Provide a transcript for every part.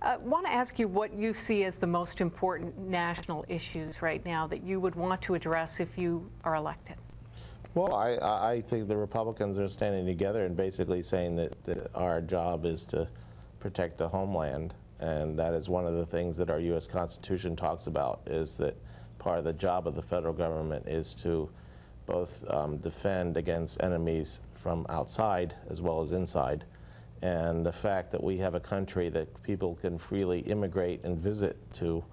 I want to ask you what you see as the most important national issues right now that you would want to address if you are elected. Well, I think the Republicans are standing together and basically saying that our job is to protect the homeland, and that is one of the things that our U.S. Constitution talks about, is that part of the job of the federal government is to both defend against enemies from outside as well as inside. And the fact that we have a country that people can freely immigrate and visit to,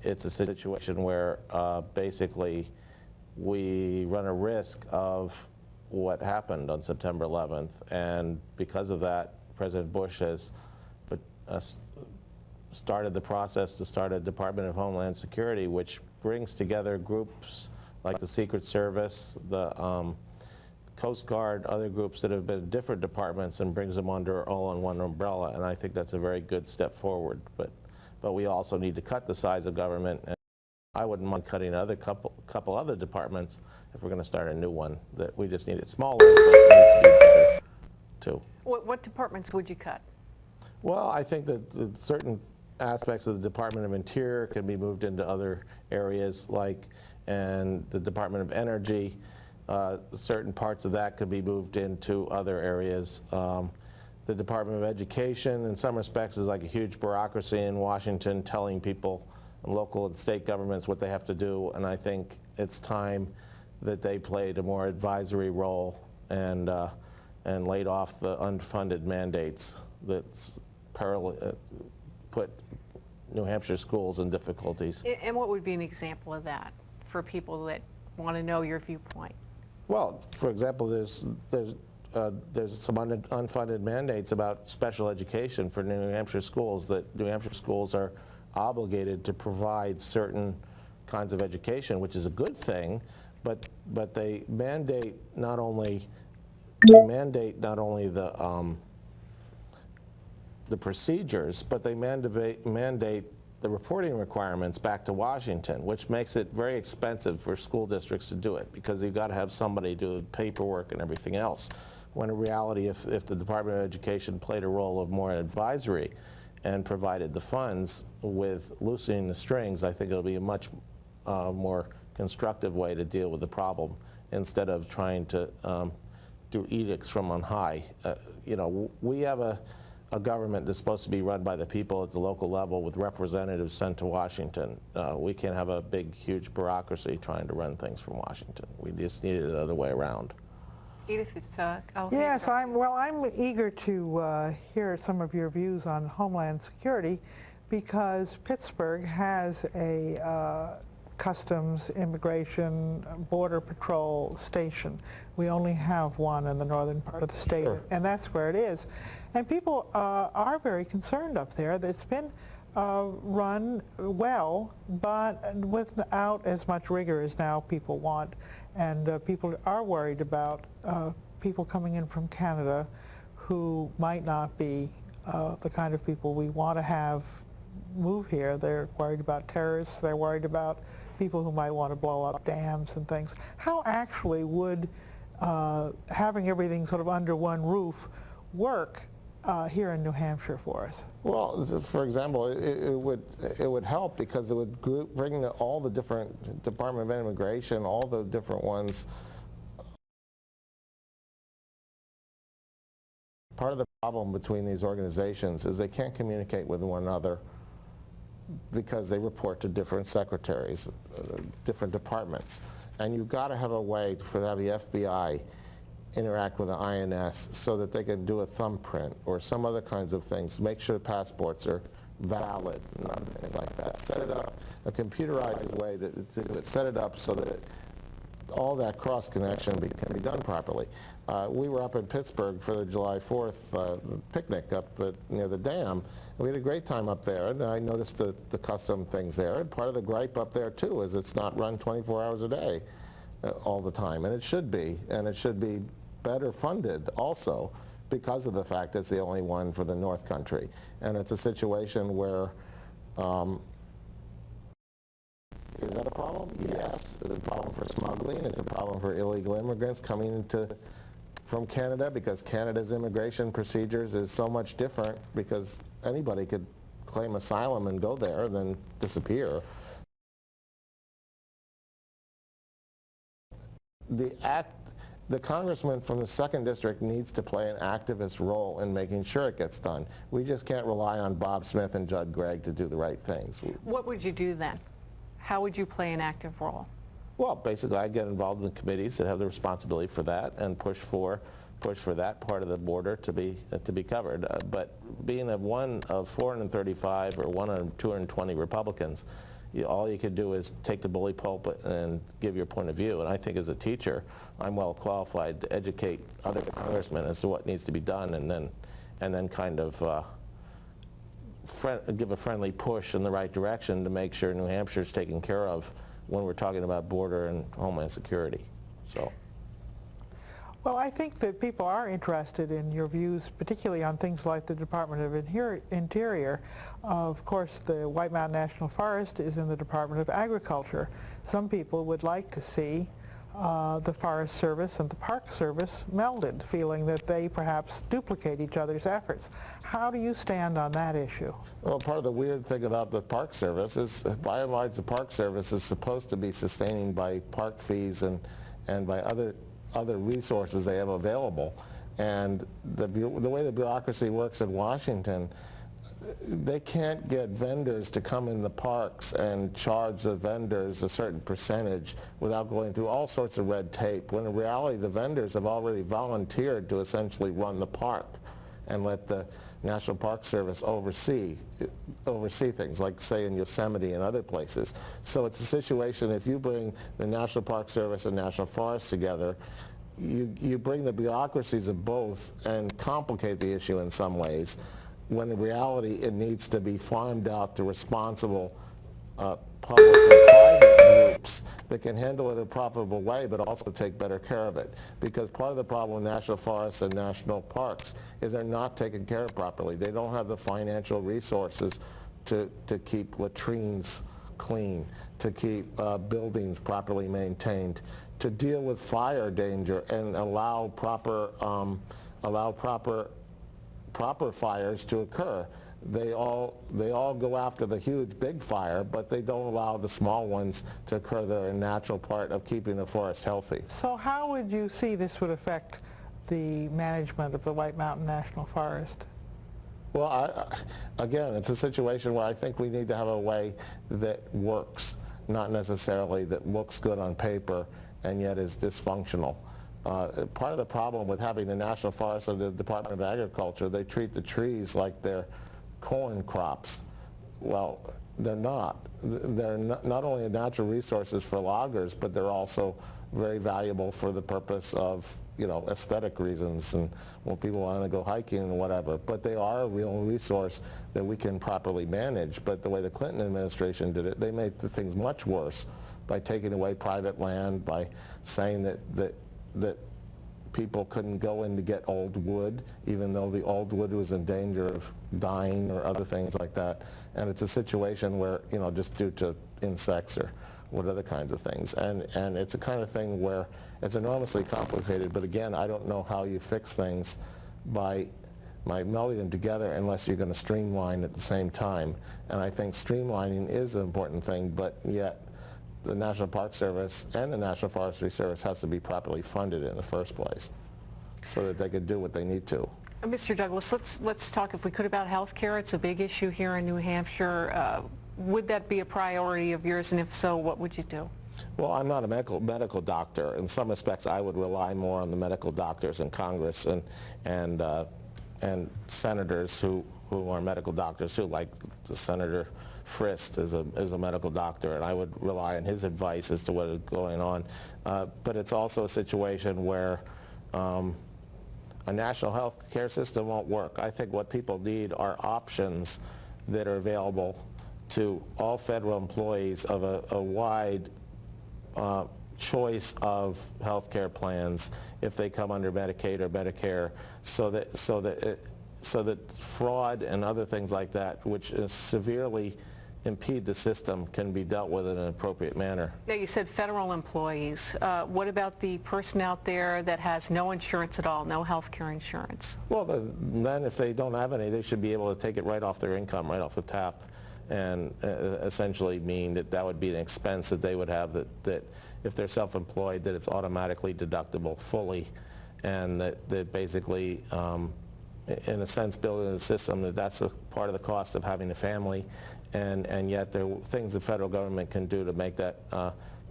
it's a situation where basically we run a risk of what happened on September 11th. And because of that, President Bush has started the process to start a Department of Homeland Security, which brings together groups like the Secret Service, the Coast Guard, other groups that have been in different departments, and brings them under all on one umbrella. And I think that's a very good step forward. But we also need to cut the size of government. And I wouldn't mind cutting a couple other departments if we're going to start a new one. That we just need it smaller, but it needs to be better too. What departments would you cut? Well, I think that certain aspects of the Department of Interior can be moved into other areas, and the Department of Energy. Certain parts of that could be moved into other areas. The Department of Education, in some respects, is like a huge bureaucracy in Washington telling people, local and state governments, what they have to do, and I think it's time that they played a more advisory role and laid off the unfunded mandates that's put New Hampshire schools in difficulties. And what would be an example of that for people that want to know your viewpoint? Well, for example, there's some unfunded mandates about special education for New Hampshire schools, that New Hampshire schools are obligated to provide certain kinds of education, which is a good thing, but they mandate not only the procedures, but they mandate the reporting requirements back to Washington, which makes it very expensive for school districts to do it, because you've got to have somebody do the paperwork and everything else. When in reality, if the Department of Education played a role of more advisory and provided the funds with loosening the strings, I think it'll be a much more constructive way to deal with the problem, instead of trying to do edicts from on high. We have a government that's supposed to be run by the people at the local level with representatives sent to Washington. We can't have a big, huge bureaucracy trying to run things from Washington. We just need it the other way around. Edith, it's yes, I'm eager to hear some of your views on Homeland Security, because Pittsburgh has a Customs, Immigration, Border Patrol station. We only have one in the northern part of the state, sure, and that's where it is. And people are very concerned up there. It's been run well, but without as much rigor as now people want. And people are worried about people coming in from Canada who might not be the kind of people we want to have move here. They're worried about terrorists. They're worried about people who might want to blow up dams and things. How actually would having everything sort of under one roof work here in New Hampshire for us? Well, for example, it would help, because it would bring all the different Department of Immigration, all the different ones. Part of the problem between these organizations is they can't communicate with one another, because they report to different secretaries, different departments. And you've got to have a way to have the FBI interact with the INS so that they can do a thumbprint or some other kinds of things, make sure passports are valid and other things like that. Set it up, a computerized way to do it. Set it up so that all that cross connection can be done properly. We were up in Pittsburgh for the July 4th picnic up near the dam. We had a great time up there, and I noticed the custom things there. And part of the gripe up there too is it's not run 24 hours a day all the time, and it should be, better funded also, because of the fact it's the only one for the North Country. And it's a situation where is that a problem? Yes. It's a problem for smuggling. It's a problem for illegal immigrants coming from Canada, because Canada's immigration procedures is so much different, because anybody could claim asylum and go there, then disappear. The congressman from the 2nd District needs to play an activist role in making sure it gets done. We just can't rely on Bob Smith and Judd Gregg to do the right things. What would you do then? How would you play an active role? Well, basically, I'd get involved in the committees that have the responsibility for that and push for that part of the border to be covered. But being one of 435 or one of 220 Republicans, all you could do is take the bully pulpit and give your point of view. And I think as a teacher, I'm well qualified to educate other congressmen as to what needs to be done, and then kind of give a friendly push in the right direction to make sure New Hampshire's taken care of when we're talking about border and homeland security. So. Well, I think that people are interested in your views, particularly on things like the Department of Interior. Of course, the White Mountain National Forest is in the Department of Agriculture. Some people would like to see the Forest Service and the Park Service melded, feeling that they perhaps duplicate each other's efforts. How do you stand on that issue? Well, part of the weird thing about the Park Service is, by and large, the Park Service is supposed to be sustaining by park fees and by other resources they have available. And the way the bureaucracy works in Washington, they can't get vendors to come in the parks and charge the vendors a certain percentage without going through all sorts of red tape, when in reality the vendors have already volunteered to essentially run the park and let the National Park Service oversee things, like, say, in Yosemite and other places. So it's a situation, if you bring the National Park Service and National Forest together, you bring the bureaucracies of both and complicate the issue in some ways, when in reality it needs to be farmed out to responsible public and private groups that can handle it in a profitable way, but also take better care of it. Because part of the problem with national forests and national parks is they're not taken care of properly. They don't have the financial resources to keep latrines clean, to keep buildings properly maintained, to deal with fire danger and allow proper fires to occur. They all go after the huge big fire, but they don't allow the small ones to occur. They're a natural part of keeping the forest healthy. So how would you see this would affect the management of the White Mountain National Forest? Well, again, it's a situation where I think we need to have a way that works, not necessarily that looks good on paper and yet is dysfunctional. Part of the problem with having the National Forest and the Department of Agriculture, they treat the trees like they're corn crops. Well, they're not. They're not only natural resources for loggers, but they're also very valuable for the purpose of, aesthetic reasons and when people want to go hiking and whatever. But they are a real resource that we can properly manage. But the way the Clinton administration did it, they made the things much worse by taking away private land, by saying that people couldn't go in to get old wood, even though the old wood was in danger of dying or other things like that. And it's a situation where, just due to insects or what other kinds of things. And it's a kind of thing where it's enormously complicated, but again, I don't know how you fix things by melding them together unless you're going to streamline at the same time. And I think streamlining is an important thing, but yet the National Park Service and the National Forestry Service has to be properly funded in the first place so that they can do what they need to. Mr. Douglas, let's talk, if we could, about health care. It's a big issue here in New Hampshire. Would that be a priority of yours, and if so, what would you do? Well, I'm not a medical doctor. In some respects, I would rely more on the medical doctors in Congress and senators who are medical doctors too, like the Senator Frist is a medical doctor, and I would rely on his advice as to what is going on. But it's also a situation where a national health care system won't work. I think what people need are options that are available to all federal employees of a wide choice of health care plans if they come under Medicaid or Medicare, so that fraud and other things like that, which is severely impede the system can be dealt with in an appropriate manner. Now, you said federal employees. What about the person out there that has no insurance at all, no health care insurance? Well, then if they don't have any, they should be able to take it right off their income, right off the tap, and essentially mean that that would be an expense that they would have, that if they're self-employed, that it's automatically deductible fully, and that basically, in a sense, building the system, that's a part of the cost of having a family, and yet there are things the federal government can do to make that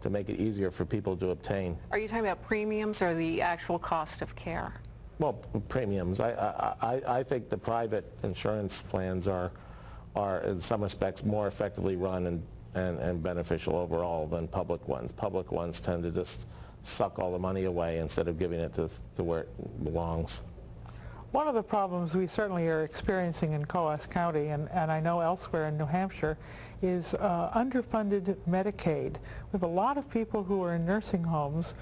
to make it easier for people to obtain. Are you talking about premiums or the actual cost of care? Well, premiums. I think the private insurance plans are in some respects more effectively run and beneficial overall than public ones. Public ones tend to just suck all the money away instead of giving it to where it belongs. One of the problems we certainly are experiencing in Coos County, and I know elsewhere in New Hampshire, is underfunded Medicaid. We have a lot of people who are in nursing homes,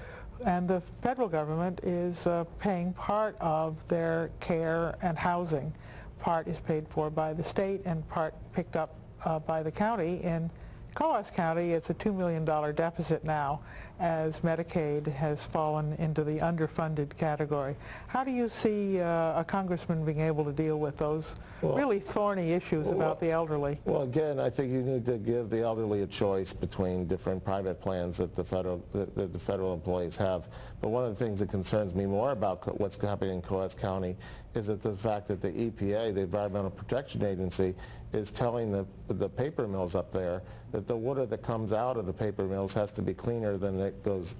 and the federal government is paying part of their care and housing. Part is paid for by the state and part picked up by the county. In Coos County, it's a $2 million deficit now, as Medicaid has fallen into the underfunded category. How do you see a congressman being able to deal with those really thorny issues about the elderly? Well, again, I think you need to give the elderly a choice between different private plans that the federal employees have. But one of the things that concerns me more about what's happening in Coos County is that the fact that the EPA, the Environmental Protection Agency, is telling the paper mills up there that the water that comes out of the paper mills has to be cleaner than it is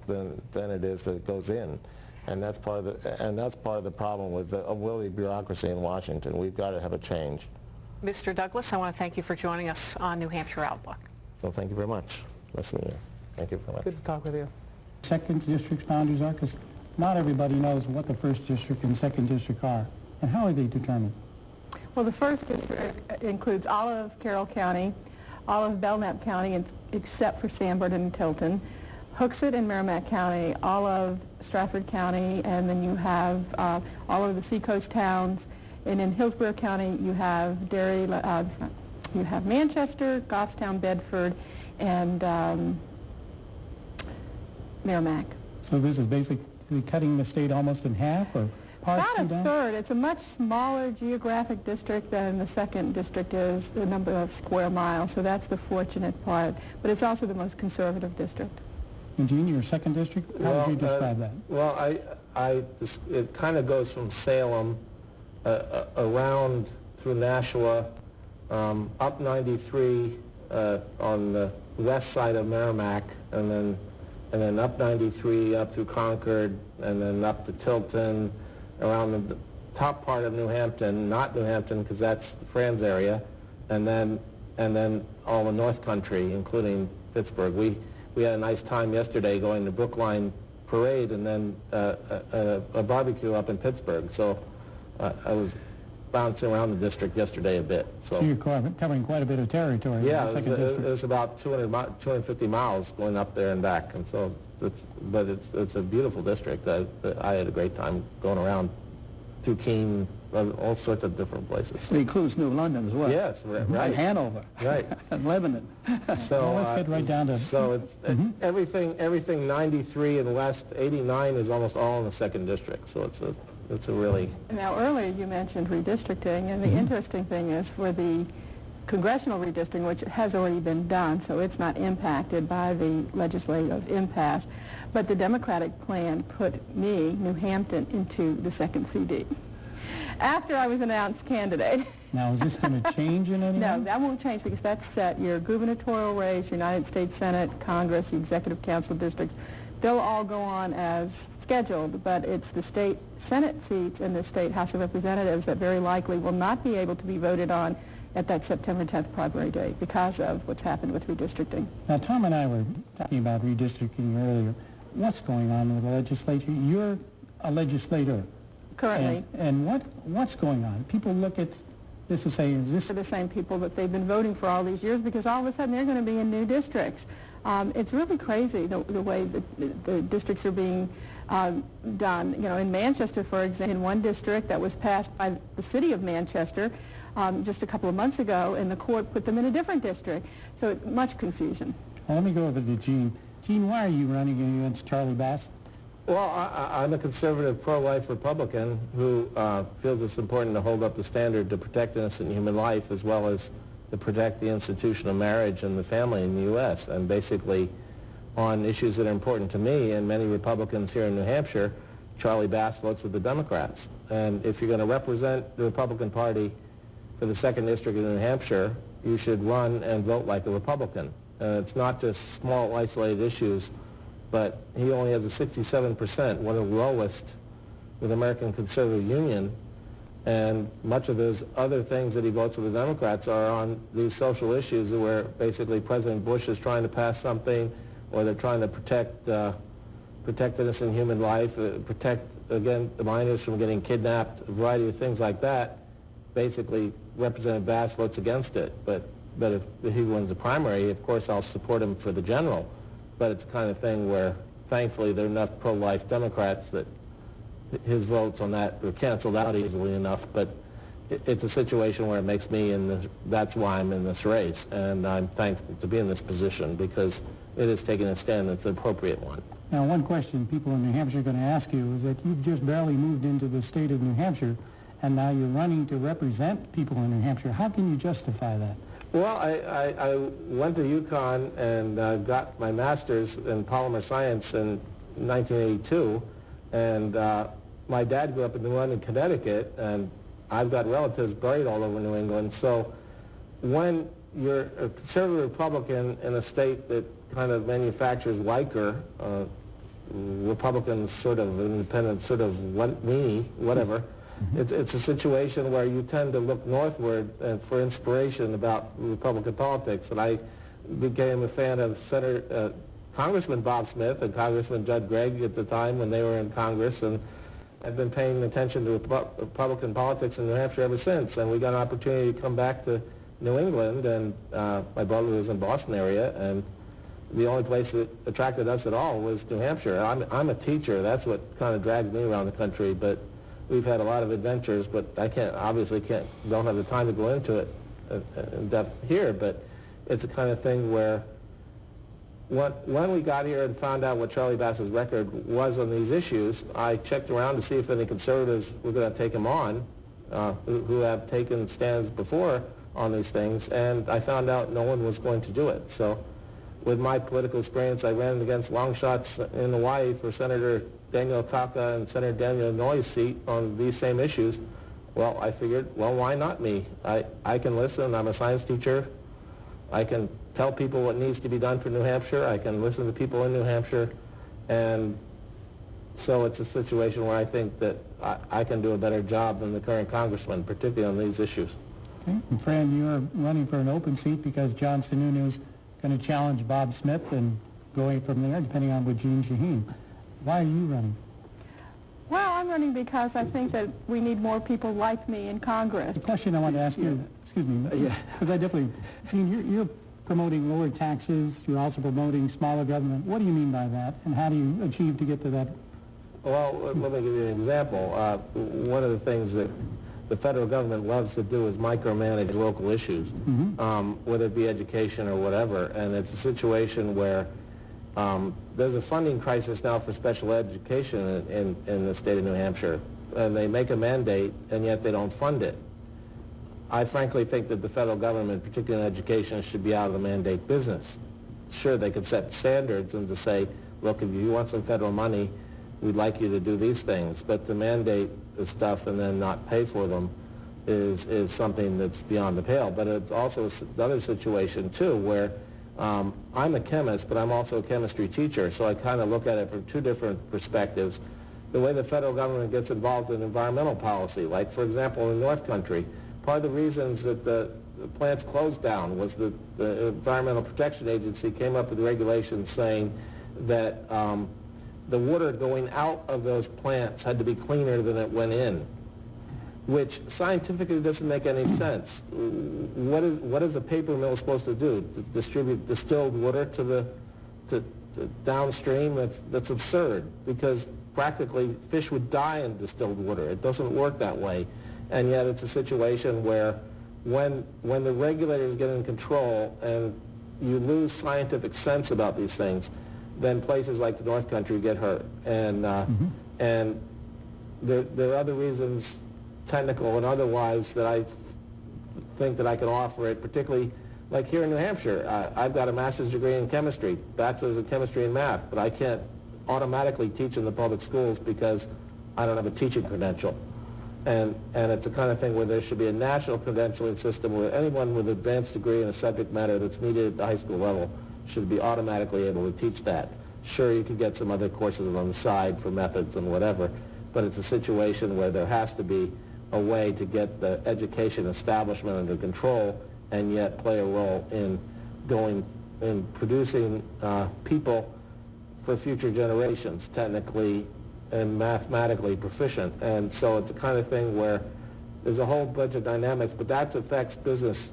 that it goes in, and that's part of the problem with the unwieldy bureaucracy in Washington. We've got to have a change. Mr. Douglas, I want to thank you for joining us on New Hampshire Outlook. So thank you very much. Nice meeting you. Thank you very much. Good to talk with you. Second district's boundaries are, because not everybody knows what the first district and second district are, and how are they determined? Well, the first district includes all of Carroll County, all of Belknap County, except for Sanborn and Tilton, Hooksett and Merrimack County, all of Stratford County, and then you have all of the seacoast towns. And in Hillsborough County, you have you have Manchester, Goffstown, Bedford, and Merrimack. So this is basically cutting the state almost in half, or parts Not a down? third. It's a much smaller geographic district than the second district is, the number of square miles, so that's the fortunate part. But it's also the most conservative district. And Gene, your second district, how would you describe that? Well, it kind of goes from Salem around through Nashua, up 93 on the west side of Merrimack, and then up 93 up through Concord, and then up to Tilton, around the top part of New Hampton, not New Hampton because that's the Franz area, and then all the North Country, including Pittsburgh. We had a nice time yesterday going to Brookline Parade and then a barbecue up in Pittsburgh. So I was bouncing around the district yesterday a bit. So You're covering quite a bit of territory. yeah, in the it second district. was about 250 miles going up there and back, and so it's a beautiful district. I had a great time going around through Keene, all sorts of different places. It includes New London as well. Yes, right. And Hanover. Right. And Lebanon. So Well, let's get right down to... So everything 93 and west, 89 is almost all in the second district. So it's a really... Now, earlier you mentioned redistricting, and the interesting thing is for the congressional redistricting, which has already been done, so it's not impacted by the legislative impasse, but the Democratic plan put me, New Hampton, into the second CD after I was announced candidate. Now, is this going to change in any way? No, that won't change because that's set. Your gubernatorial race, United States Senate, Congress, the Executive Council districts, they'll all go on as scheduled, but it's the state Senate seats and the state House of Representatives that very likely will not be able to be voted on at that September 10th primary date because of what's happened with redistricting. Now, Tom and I were talking about redistricting earlier. What's going on with the legislature? You're a legislator. Currently. And what's going on? People look at this and say, is this... For the same people that they've been voting for all these years because all of a sudden they're going to be in new districts. It's really crazy the way that the districts are being done. You know, in Manchester, for example, in one district that was passed by the city of Manchester just a couple of months ago, and the court put them in a different district. So much confusion. Well, let me go over to Gene. Gene, why are you running against Charlie Bass? Well, I'm a conservative pro-life Republican who feels it's important to hold up the standard to protect innocent human life as well as to protect the institution of marriage and the family in the U.S. And basically, on issues that are important to me and many Republicans here in New Hampshire, Charlie Bass votes with the Democrats. And if you're going to represent the Republican Party for the 2nd District in New Hampshire, you should run and vote like a Republican. It's not just small, isolated issues, but he only has a 67%, one of the lowest with the American Conservative Union. And much of those other things that he votes with the Democrats are on these social issues where basically President Bush is trying to pass something, or they're trying to protect innocent human life, protect, again, the minors from getting kidnapped, a variety of things like that. Basically, Representative Bass votes against it. But if he wins the primary, of course, I'll support him for the general. But it's the kind of thing where, thankfully, there are enough pro-life Democrats that his votes on that are canceled out easily enough. But it's a situation where it makes me that's why I'm in this race. And I'm thankful to be in this position because it is taking a stand that's an appropriate one. Now, one question people in New Hampshire are going to ask you is that you've just barely moved into the state of New Hampshire, and now you're running to represent people in New Hampshire. How can you justify that? Well, I went to UConn and got my master's in polymer science in 1982, and my dad grew up in New London, Connecticut, and I've got relatives buried all over New England. So when you're a conservative Republican in a state that kind of manufactures Weicker, Republicans sort of independent, sort of weenie, whatever. It's a situation where you tend to look northward for inspiration about Republican politics. And I became a fan of Congressman Bob Smith and Congressman Judd Gregg at the time when they were in Congress. And I've been paying attention to Republican politics in New Hampshire ever since. And we got an opportunity to come back to New England, and my brother was in the Boston area, and the only place that attracted us at all was New Hampshire. I'm a teacher. That's what kind of dragged me around the country, but we've had a lot of adventures, but I don't have the time to go into it in depth here, but it's a kind of thing where when we got here and found out what Charlie Bass's record was on these issues, I checked around to see if any conservatives were going to take him on, who have taken stands before on these things, and I found out no one was going to do it. So with my political experience, I ran against long shots in Hawaii for Senator Daniel Kaka and Senator Daniel Inouye's seat on these same issues. Well, I figured, well, why not me? I can listen. I'm a science teacher. I can tell people what needs to be done for New Hampshire. I can listen to people in New Hampshire. And so it's a situation where I think that I can do a better job than the current congressman, particularly on these issues. Okay. And Fran, you're running for an open seat because John Sununu is going to challenge Bob Smith and going from there, depending on what Gene Shaheen. Why are you running? Well, I'm running because I think that we need more people like me in Congress. The question I want to ask you, excuse me, because I definitely, Gene, you're promoting lower taxes, you're also promoting smaller government. What do you mean by that, and how do you achieve to get to that? Well, let me give you an example. One of the things that the federal government loves to do is micromanage local issues, whether it be education or whatever. And it's a situation where there's a funding crisis now for special education in the state of New Hampshire. And they make a mandate, and yet they don't fund it. I frankly think that the federal government, particularly in education, should be out of the mandate business. Sure, they could set standards and to say, look, if you want some federal money, we'd like you to do these things. But to mandate the stuff and then not pay for them is something that's beyond the pale. But it's also another situation, too, where I'm a chemist, but I'm also a chemistry teacher, so I kind of look at it from two different perspectives. The way the federal government gets involved in environmental policy, like, for example, in the North Country, part of the reasons that the plants closed down was that the Environmental Protection Agency came up with regulations saying that the water going out of those plants had to be cleaner than it went in, which scientifically doesn't make any sense. What is a paper mill supposed to do? To distribute distilled water to downstream? That's absurd, because practically fish would die in distilled water. It doesn't work that way. And yet it's a situation where when the regulators get in control and you lose scientific sense about these things, then places like the North Country get hurt. And and there are other reasons, technical and otherwise, that I think that I can offer it, particularly like here in New Hampshire. I've got a master's degree in chemistry, bachelor's in chemistry and math, but I can't automatically teach in the public schools because I don't have a teaching credential. And it's the kind of thing where there should be a national credentialing system where anyone with an advanced degree in a subject matter that's needed at the high school level should be automatically able to teach that. Sure, you could get some other courses on the side for methods and whatever, but it's a situation where there has to be a way to get the education establishment under control and yet play a role in producing people for future generations, technically and mathematically proficient. And so it's the kind of thing where there's a whole bunch of dynamics, but that affects business.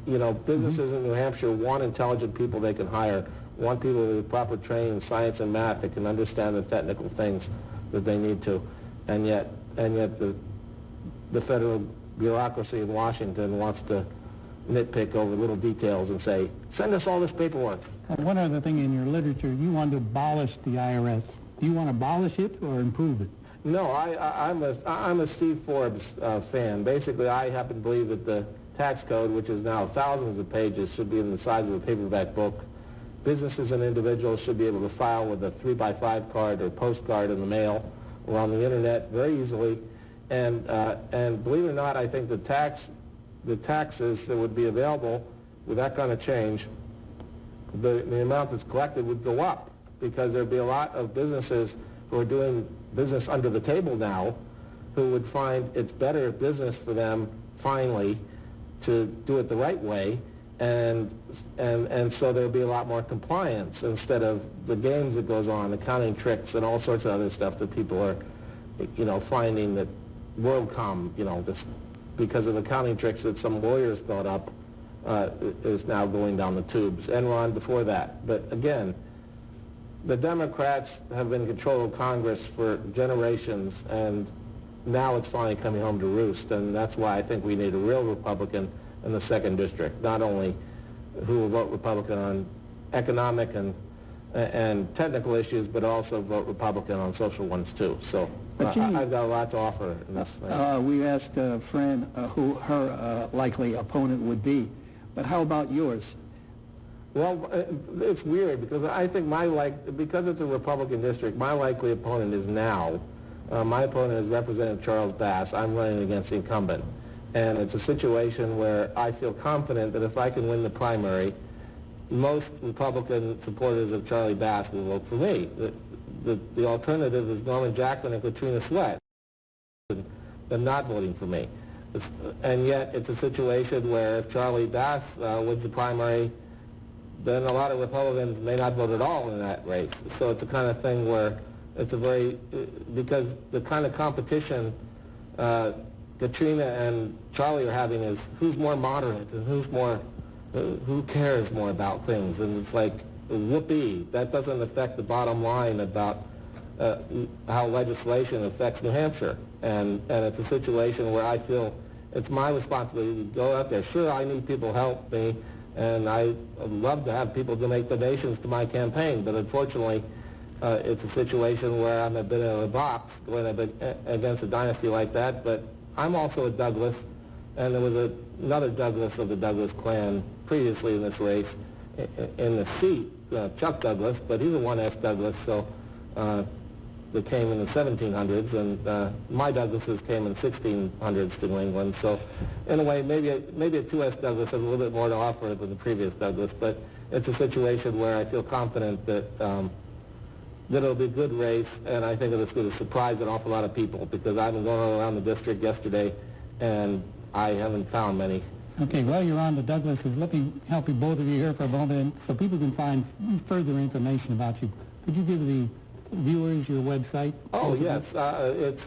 You know, businesses in New Hampshire want intelligent people they can hire, want people with proper training in science and math that can understand the technical things that they need to. And yet the federal bureaucracy in Washington wants to nitpick over little details and say, send us all this paperwork. One other thing in your literature, you want to abolish the IRS. Do you want to abolish it or improve it? No, I'm a Steve Forbes fan. Basically, I happen to believe that the tax code, which is now thousands of pages, should be in the size of a paperback book. Businesses and individuals should be able to file with a 3x5 card or postcard in the mail or on the internet very easily. And believe it or not, I think the taxes that would be available with that kind of change, the amount that's collected would go up, because there'd be a lot of businesses who are doing business under the table now who would find it's better business for them finally to do it the right way, and so there'd be a lot more compliance instead of the games that goes on, accounting tricks and all sorts of other stuff that people are, you know, finding that WorldCom, you know, just because of accounting tricks that some lawyers thought up, is now going down the tubes. Enron before that. But again, the Democrats have been in control of Congress for generations, and now it's finally coming home to roost, and that's why I think we need a real Republican in the 2nd District, not only who will vote Republican on economic and technical issues, but also vote Republican on social ones too. So I've got a lot to offer in this thing. We asked Fran who her likely opponent would be, but how about yours? Well, it's weird because I think because it's a Republican district, my likely opponent is now. My opponent is Representative Charles Bass. I'm running against the incumbent. And it's a situation where I feel confident that if I can win the primary, most Republican supporters of Charlie Bass will vote for me. The alternative is Norman Jacklin and Katrina Sweat. They're not voting for me. And yet it's a situation where if Charlie Bass wins the primary, then a lot of Republicans may not vote at all in that race. So it's the kind of thing where it's because the kind of competition Katrina and Charlie are having is who's more moderate and who cares more about things. And it's like, whoopee, that doesn't affect the bottom line about how legislation affects New Hampshire. And it's a situation where I feel it's my responsibility to go out there. Sure, I need people to help me, and I love to have people donate donations to my campaign, but unfortunately, it's a situation where I'm a bit in a box going against a dynasty like that. But I'm also a Douglas, and there was another Douglas of the Douglas clan previously in this race in the seat, Chuck Douglas, but he's a 1F Douglas, so that came in the 1700s, and my Douglases came in 1600s to New England. So in a way, maybe a 2S Douglas has a little bit more to offer than the previous Douglas, but it's a situation where I feel confident that it'll be a good race, and I think it's going to surprise an awful lot of people, because I've been going around the district yesterday, and I haven't found many. Okay, well, you're on the Douglas is helping both of you here for a moment, so people can find further information about you. Could you give the viewers your website? Oh, yes. It's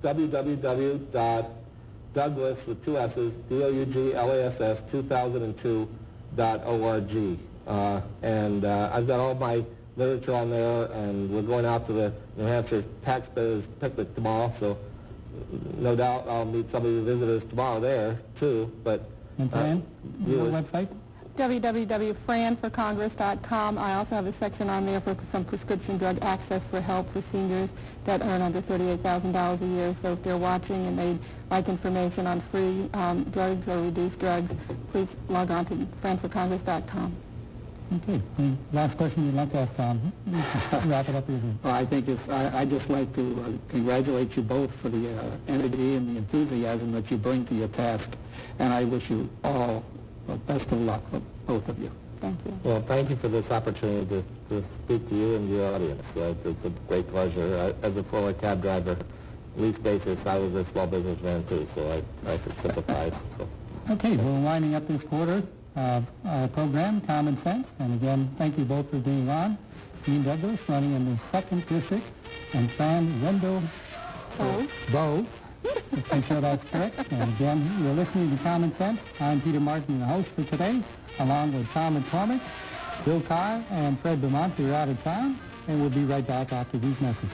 www.douglas, with 2 S's, DOUGLASS, 2002.org. And I've got all my literature on there, and we're going out to the New Hampshire Taxpayers Picnic tomorrow, so no doubt I'll meet some of the visitors tomorrow there, too. But And Fran, your viewers- website? www.franforcongress.com. I also have a section on there for some prescription drug access for help for seniors that earn under $38,000 a year. So if they're watching and they'd like information on free drugs or reduced drugs, please log on to franforcongress.com. Okay. And last question you'd like to ask Tom? Wrap it up here. Well, I think I'd just like to congratulate you both for the energy and the enthusiasm that you bring to your task, and I wish you all the best of luck, both of you. Thank you. Well, thank you for this opportunity to speak to you and your audience. It's a great pleasure. As a former cab driver, lease basis, I was a small businessman too, so I could sympathize. So. Okay, we're winding up this quarter of our program, Common Sense. And again, thank you both for being on. Dean Douglas running in the 2nd District, and Fran Wendell Bowes. Let's make sure that's correct. And again, you're listening to Common Sense. I'm Peter Martin, the host for today, along with Tom McCormick, Bill Carr, and Fred Beaumont, who are out of town. And we'll be right back after these messages.